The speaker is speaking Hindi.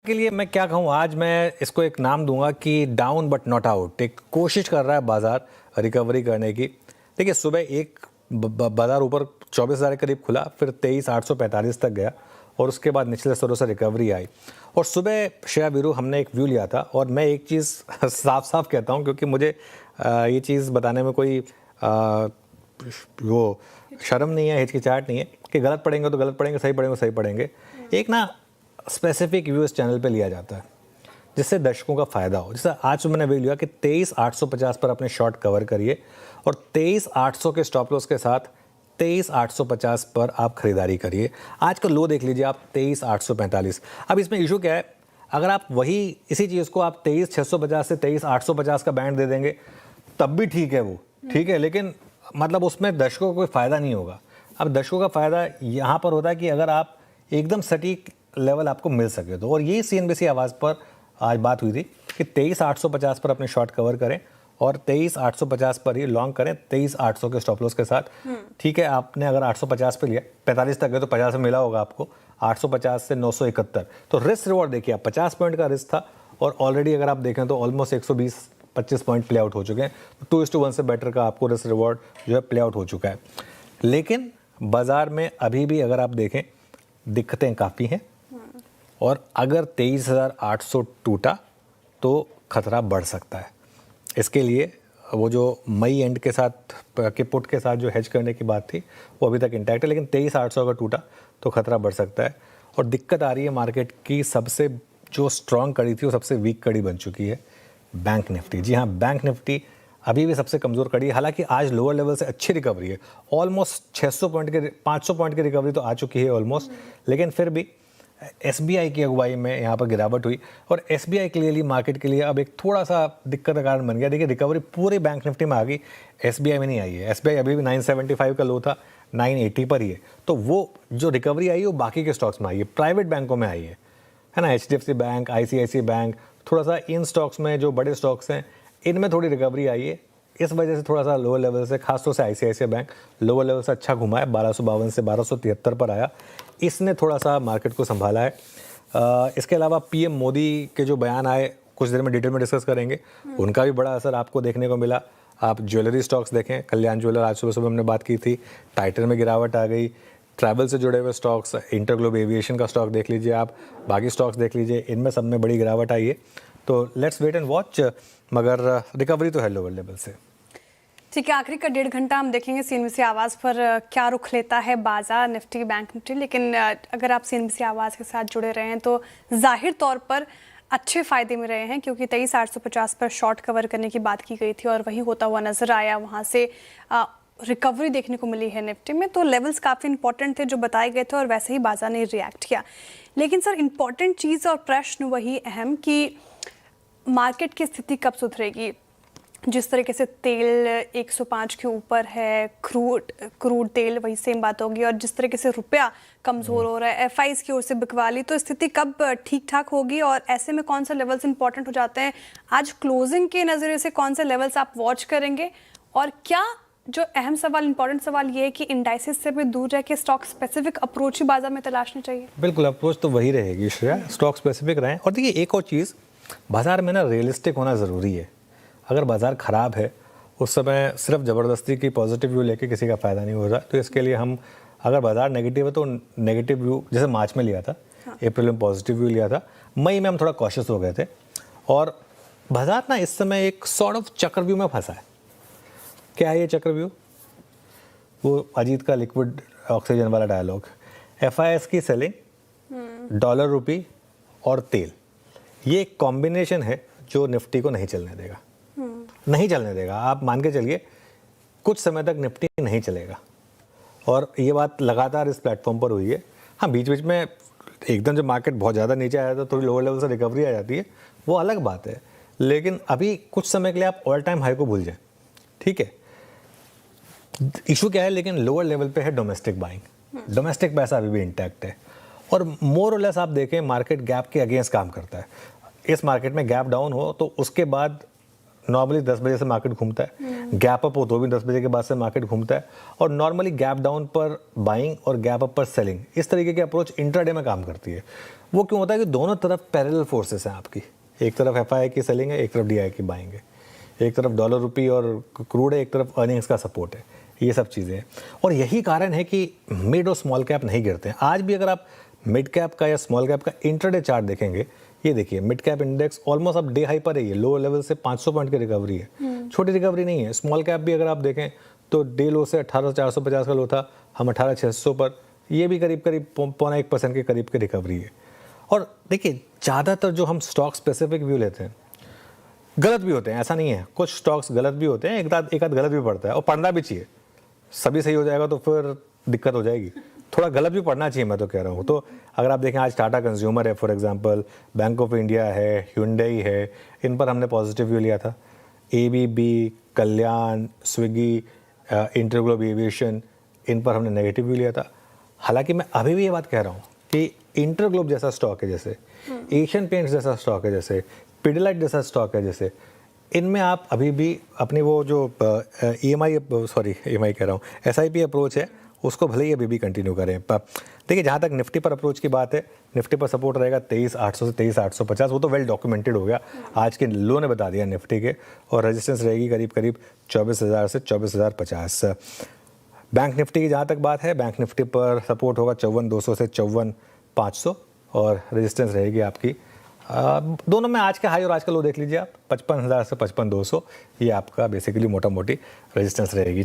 के लिए मैं क्या कहूँ, आज मैं इसको एक नाम दूंगा कि डाउन बट नॉट आउट। एक कोशिश कर रहा है बाजार रिकवरी करने की। देखिए, सुबह एक बाजार ऊपर 24,000 के करीब खुला, फिर 23,845 तक गया और उसके बाद निचले स्तरों से रिकवरी आई। और सुबह शेयर वीरू हमने एक व्यू लिया था और मैं एक चीज़ साफ साफ कहता हूँ, क्योंकि मुझे ये चीज़ बताने में कोई वो शर्म नहीं है, हिचकिचाहट नहीं है कि गलत पढ़ेंगे तो गलत पढ़ेंगे, सही पढ़ेंगे तो सही पढ़ेंगे। एक ना स्पेसिफिक व्यू इस चैनल पे लिया जाता है जिससे दर्शकों का फ़ायदा हो। जैसे आज मैंने व्यू लिया कि 23,850 पर अपने शॉर्ट कवर करिए और 23,800 के स्टॉप लॉस के साथ 23,850 पर आप खरीदारी करिए। आज का लो देख लीजिए आप 23,845। अब इसमें इशू क्या है, अगर आप वही इसी चीज़ को आप 23,650 से 23,850 का बैंड दे देंगे तब भी ठीक है, वो ठीक है, लेकिन मतलब उसमें दर्शकों को कोई फ़ायदा नहीं होगा। अब दर्शकों का फ़ायदा यहाँ पर होता है कि अगर आप एकदम सटीक लेवल आपको मिल सके तो। और ये CNBC आवाज़ पर आज बात हुई थी कि 23,850 पर अपने शॉर्ट कवर करें और 23,850 पर ही लॉन्ग करें 23,800 के स्टॉप लॉस के साथ। ठीक है, आपने अगर 850 पे लिया, 45 तक गए तो 50 में मिला होगा आपको, 850 से 971, तो रिस्क रिवॉर्ड देखिए आप, 50 पॉइंट का रिस्क था और ऑलरेडी अगर आप देखें तो ऑलमोस्ट 120-25 पॉइंट प्ले आउट हो चुके हैं। 2:1 से बेटर का आपको रिस्क रिवॉर्ड जो है प्ले आउट हो चुका है। लेकिन बाजार में अभी भी अगर आप देखें दिक्कतें काफ़ी हैं और अगर 23,800 टूटा तो खतरा बढ़ सकता है। इसके लिए वो जो मई एंड के साथ के पुट के साथ जो हेज करने की बात थी वो अभी तक इंटैक्ट है, लेकिन 23,800 अगर टूटा तो खतरा बढ़ सकता है। और दिक्कत आ रही है मार्केट की, सबसे जो स्ट्रॉन्ग कड़ी थी वो सबसे वीक कड़ी बन चुकी है बैंक निफ्टी। जी हाँ, बैंक निफ्टी अभी भी सबसे कमज़ोर कड़ी है। हालांकि आज लोअर लेवल से अच्छी रिकवरी है, ऑलमोस्ट 600 पॉइंट के 500 पॉइंट की रिकवरी तो आ चुकी है ऑलमोस्ट, लेकिन फिर भी SBI की अगुवाई में यहाँ पर गिरावट हुई और SBI क्लियरली मार्केट के लिए अब एक थोड़ा सा दिक्कत का कारण बन गया। देखिए, रिकवरी पूरे बैंक निफ्टी में आ गई, SBI में नहीं आई है। SBI अभी भी 975 का लो था, 980 पर ही है। तो वो जो रिकवरी आई है वो बाकी के स्टॉक्स में आई है, प्राइवेट बैंकों में आई है ना, HDFC बैंक, ICICI बैंक, थोड़ा सा इन स्टॉक्स में जो बड़े स्टॉक्स हैं इनमें थोड़ी रिकवरी आई है। इस वजह से थोड़ा सा लोअर लेवल से, खासतौर से ICICI बैंक लोअर लेवल से अच्छा घुमा है, 1252 से 1273 पर आया, इसने थोड़ा सा मार्केट को संभाला है। इसके अलावा PM मोदी के जो बयान आए, कुछ देर में डिटेल में डिस्कस करेंगे, उनका भी बड़ा असर आपको देखने को मिला। आप ज्वेलरी स्टॉक्स देखें, कल्याण ज्वेलर आज सुबह सुबह हमने बात की थी, टाइटन में गिरावट आ गई। ट्रैवल से जुड़े हुए स्टॉक्स, इंटरग्लोब एविएशन का स्टॉक देख लीजिए आप, बाकी स्टॉक्स देख लीजिए, इनमें सब में बड़ी गिरावट आई है। तो लेट्स वेट एंड वॉच, मगर रिकवरी तो है लोअर लेवल से। ठीक है, आखिरी का 1.5 घंटा हम देखेंगे CNBC आवाज़ पर क्या रुख लेता है बाजार, निफ्टी, बैंक निफ्टी। लेकिन अगर आप CNBC आवाज़ के साथ जुड़े रहे हैं तो जाहिर तौर पर अच्छे फ़ायदे में रहे हैं, क्योंकि 23,850 पर शॉर्ट कवर करने की बात की गई थी और वही होता हुआ नजर आया। वहाँ से रिकवरी देखने को मिली है निफ्टी में, तो लेवल्स काफ़ी इंपॉर्टेंट थे जो बताए गए थे और वैसे ही बाजार ने रिएक्ट किया। लेकिन सर, इंपॉर्टेंट चीज़ और प्रश्न वही अहम कि मार्केट की स्थिति कब सुधरेगी। जिस तरीके से तेल 105 के ऊपर है, क्रूड तेल वही सेम बात होगी, और जिस तरीके से रुपया कमज़ोर हो रहा है, FIs की ओर से बिकवाली, तो स्थिति कब ठीक ठाक होगी और ऐसे में कौन सा लेवल्स इंपॉर्टेंट हो जाते हैं। आज क्लोजिंग के नज़रिए से कौन से लेवल्स आप वॉच करेंगे, और क्या जो अहम सवाल, इंपॉर्टेंट सवाल ये है कि इंडाइसिस से भी दूर रह के स्टॉक स्पेसिफिक अप्रोच ही बाजार में तलाशनी चाहिए। बिल्कुल, अप्रोच तो वही रहेगी श्रेया, स्टॉक स्पेसिफिक रहें। और देखिए, एक और चीज़, बाजार में ना रियलिस्टिक होना ज़रूरी है। अगर बाजार ख़राब है उस समय सिर्फ ज़बरदस्ती की पॉजिटिव व्यू लेके किसी का फ़ायदा नहीं हो रहा। तो इसके लिए हम, अगर बाजार नेगेटिव है तो नेगेटिव व्यू, जैसे मार्च में लिया था, अप्रैल में पॉजिटिव व्यू लिया था, मई में हम थोड़ा कॉशियस हो गए थे। और बाजार ना इस समय एक सॉर्ट ऑफ चक्रव्यूह में फंसा है। क्या है ये चक्रव्यूह? वो अजीत का लिक्विड ऑक्सीजन वाला डायलॉग, FIs की सेलिंग, डॉलर रुपी और तेल, ये एक कॉम्बिनेशन है जो निफ्टी को नहीं चलने देगा, नहीं चलने देगा। आप मान के चलिए कुछ समय तक निफ्टी नहीं चलेगा, और ये बात लगातार इस प्लेटफॉर्म पर हुई है। हाँ, बीच बीच में एकदम जब मार्केट बहुत ज़्यादा नीचे आया था, थोड़ी लोअर लेवल से रिकवरी आ जाती है, वो अलग बात है। लेकिन अभी कुछ समय के लिए आप ऑल टाइम हाई को भूल जाएं, ठीक है। इशू क्या है, लेकिन लोअर लेवल पे है डोमेस्टिक बाइंग, डोमेस्टिक पैसा अभी भी इंटैक्ट है, और मोर और लेस आप देखें मार्केट गैप के अगेंस्ट काम करता है। इस मार्केट में गैप डाउन हो तो उसके बाद नॉर्मली 10 बजे से मार्केट घूमता है, गैप अप हो तो भी 10 बजे के बाद से मार्केट घूमता है, और नॉर्मली गैप डाउन पर बाइंग और गैप अप पर सेलिंग, इस तरीके की अप्रोच इंट्राडे में काम करती है। वो क्यों होता है कि दोनों तरफ पैरेलल फोर्सेस हैं आपकी, एक तरफ एफआई की सेलिंग है, एक तरफ डीआई की बाइंग है, एक तरफ डॉलर रुपी और क्रूड है, एक तरफ अर्निंग्स का सपोर्ट है, ये सब चीज़ें हैं। और यही कारण है कि मिड और स्मॉल कैप नहीं गिरते हैं। आज भी अगर आप मिड कैप का या स्मॉल कैप का इंट्राडे चार्ट देखेंगे, ये देखिए मिड कैप इंडेक्स ऑलमोस्ट अब डे हाई पर है, लो लेवल से 500 पॉइंट की रिकवरी है, छोटी रिकवरी नहीं है। स्मॉल कैप भी अगर आप देखें तो डे लो से 18,450 का लो था, हम 18,600 पर, ये भी करीब करीब 0.1% के करीब की रिकवरी है। और देखिए ज़्यादातर जो हम स्टॉक स्पेसिफिक व्यू लेते हैं गलत भी होते हैं, ऐसा नहीं है, कुछ स्टॉक्स गलत भी होते हैं, एक आध गलत भी पड़ता है, और पढ़ना भी चाहिए। सभी सही हो जाएगा तो फिर दिक्कत हो जाएगी, थोड़ा गलत भी पढ़ना चाहिए, मैं तो कह रहा हूँ। तो अगर आप देखें आज टाटा कंज्यूमर है for example, bank of India है, hyundai है, इन पर हमने पॉजिटिव व्यू लिया था। ABB, कल्याण, स्विगी, इंटरग्लोब एविएशन, इन पर हमने नेगेटिव व्यू लिया था। हालांकि मैं अभी भी ये बात कह रहा हूँ कि इंटरग्लोब जैसा स्टॉक है, जैसे एशियन पेंट्स जैसा स्टॉक है, जैसे पिडिलाइट जैसा स्टॉक है, जैसे इनमें आप अभी भी अपनी वो जो EMI कह रहा हूँ, SIP अप्रोच है, उसको भले ही अभी भी कंटिन्यू करें। देखिए जहाँ तक निफ्टी पर अप्रोच की बात है, निफ्टी पर सपोर्ट रहेगा 23,800 से 23,850, वो तो वेल डॉक्यूमेंटेड हो गया, आज के लो ने बता दिया निफ्टी के, और रेजिस्टेंस रहेगी करीब करीब 24,000 से 24,050। बैंक निफ्टी की जहाँ तक बात है, बैंक निफ्टी पर सपोर्ट होगा 54,200 से 54,500, और रेजिस्टेंस रहेगी आपकी दोनों में आज का हाई और आज का लो देख लीजिए आप, 55,000 से 55,200, ये आपका बेसिकली मोटा मोटी रेजिस्टेंस रहेगी।